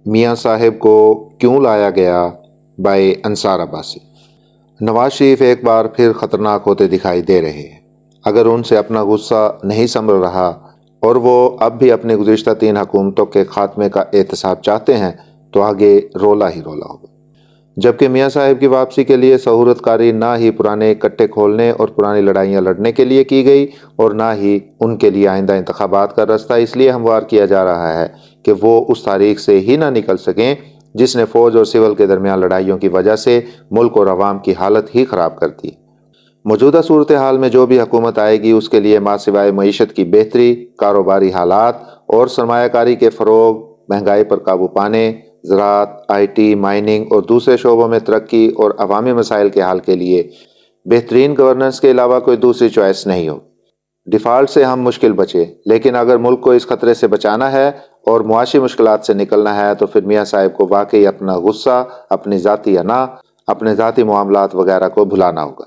میاں صاحب کو کیوں لایا گیا بائی انصار عباسی۔ نواز شریف ایک بار پھر خطرناک ہوتے دکھائی دے رہے ہیں۔ اگر ان سے اپنا غصہ نہیں سنبھل رہا اور وہ اب بھی اپنی گزشتہ 3 حکومتوں کے خاتمے کا احتساب چاہتے ہیں تو آگے رولا ہی رولا ہوگا۔ جبکہ میاں صاحب کی واپسی کے لیے صحورت کاری نہ ہی پرانے کٹے کھولنے اور پرانی لڑائیاں لڑنے کے لیے کی گئی اور نہ ہی ان کے لیے آئندہ انتخابات کا راستہ اس لیے ہموار کیا جا رہا ہے کہ وہ اس تاریخ سے ہی نہ نکل سکیں جس نے فوج اور سول کے درمیان لڑائیوں کی وجہ سے ملک اور عوام کی حالت ہی خراب کر دی۔ موجودہ صورتحال میں جو بھی حکومت آئے گی اس کے لیے ماں سوائے معیشت کی بہتری، کاروباری حالات اور سرمایہ کاری کے فروغ، مہنگائی پر قابو پانے، زراعت، آئی ٹی، مائننگ اور دوسرے شعبوں میں ترقی اور عوامی مسائل کے حل کے لیے بہترین گورننس کے علاوہ کوئی دوسری چوائس نہیں ہو۔ ڈیفالٹ سے ہم مشکل بچے، لیکن اگر ملک کو اس خطرے سے بچانا ہے اور معاشی مشکلات سے نکلنا ہے تو پھر میاں صاحب کو واقعی اپنا غصہ، اپنی ذاتی انا، اپنے ذاتی معاملات وغیرہ کو بھلانا ہوگا۔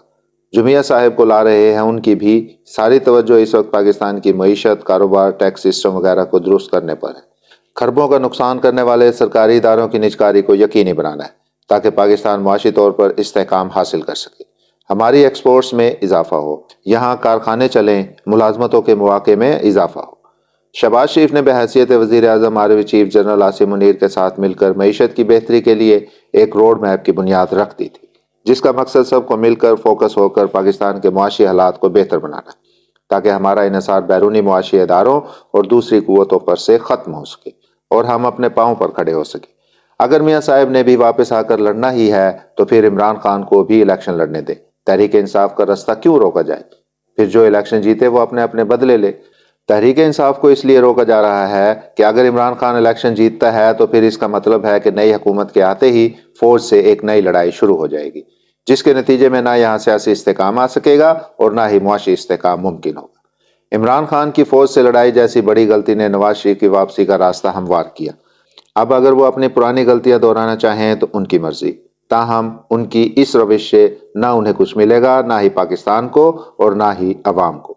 جو میاں صاحب کو لا رہے ہیں ان کی بھی ساری توجہ اس وقت پاکستان کی معیشت، کاروبار، ٹیکس سسٹم وغیرہ کو درست کرنے پر ہے۔ کھربوں کا نقصان کرنے والے سرکاری اداروں کی نجکاری کو یقینی بنانا ہے تاکہ پاکستان معاشی طور پر استحکام حاصل کر سکے، ہماری ایکسپورٹس میں اضافہ ہو، یہاں کارخانے چلیں، ملازمتوں کے مواقع میں اضافہ ہو۔ شہباز شریف نے بحیثیت وزیر اعظم مارو چیف جنرل عاصم منیر کے ساتھ مل کر معیشت کی بہتری کے لیے ایک روڈ میپ کی بنیاد رکھ دی تھی، جس کا مقصد سب کو مل کر فوکس ہو کر پاکستان کے معاشی حالات کو بہتر بنانا تاکہ ہمارا انحصار بیرونی معاشی اداروں اور دوسری قوتوں پر سے ختم ہو سکے اور ہم اپنے پاؤں پر کھڑے ہو سکیں۔ اگر میاں صاحب نے بھی واپس آ کر لڑنا ہی ہے تو پھر عمران خان کو بھی الیکشن لڑنے دیں، تحریک انصاف کا راستہ کیوں روکا جائے؟ پھر جو الیکشن جیتے وہ اپنے بدلے لے۔ تحریک انصاف کو اس لیے روکا جا رہا ہے کہ اگر عمران خان الیکشن جیتتا ہے تو پھر اس کا مطلب ہے کہ نئی حکومت کے آتے ہی فوج سے ایک نئی لڑائی شروع ہو جائے گی، جس کے نتیجے میں نہ یہاں سیاسی استحکام آ سکے گا اور نہ ہی معاشی استحکام ممکن ہوگا۔ عمران خان کی فوج سے لڑائی جیسی بڑی غلطی نے نواز شریف کی واپسی کا راستہ ہموار کیا۔ اب اگر وہ اپنی پرانی غلطیاں دہرانا چاہیں تو ان کی مرضی، تاہم ان کی اس روش سے نہ انہیں کچھ ملے گا، نہ ہی پاکستان کو اور نہ ہی عوام کو۔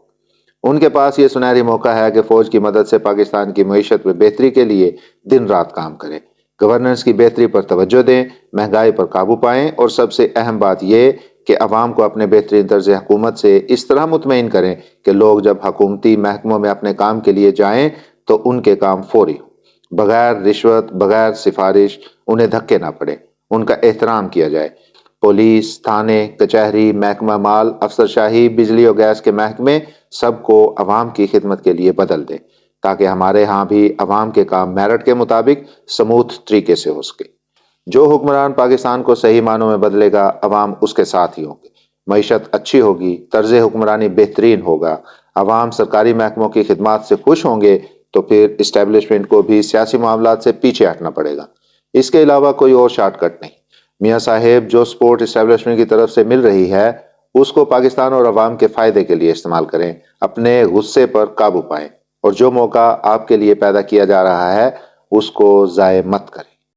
ان کے پاس یہ سنہری موقع ہے کہ فوج کی مدد سے پاکستان کی معیشت میں بہتری کے لیے دن رات کام کریں، گورننس کی بہتری پر توجہ دیں، مہنگائی پر قابو پائیں اور سب سے اہم بات یہ کہ عوام کو اپنے بہترین طرز حکومت سے اس طرح مطمئن کریں کہ لوگ جب حکومتی محکموں میں اپنے کام کے لیے جائیں تو ان کے کام فوری ہوں، بغیر رشوت، بغیر سفارش، انہیں دھکے نہ پڑیں، ان کا احترام کیا جائے۔ پولیس، تھانے، کچہری، محکمہ مال، افسرشاہی، بجلی اور گیس کے محکمے سب کو عوام کی خدمت کے لیے بدل دیں تاکہ ہمارے ہاں بھی عوام کے کام میرٹ کے مطابق سموتھ طریقے سے ہو سکے۔ جو حکمران پاکستان کو صحیح معنوں میں بدلے گا، عوام اس کے ساتھ ہی ہوں گے، معیشت اچھی ہوگی، طرز حکمرانی بہترین ہوگا، عوام سرکاری محکموں کی خدمات سے خوش ہوں گے تو پھر اسٹیبلشمنٹ کو بھی سیاسی معاملات سے پیچھے ہٹنا پڑے گا۔ اس کے علاوہ کوئی اور شارٹ کٹ نہیں۔ میاں صاحب جو سپورٹ اسٹیبلشمنٹ کی طرف سے مل رہی ہے اس کو پاکستان اور عوام کے فائدے کے لیے استعمال کریں، اپنے غصے پر قابو پائیں اور جو موقع آپ کے لیے پیدا کیا جا رہا ہے اس کو ضائع مت کریں۔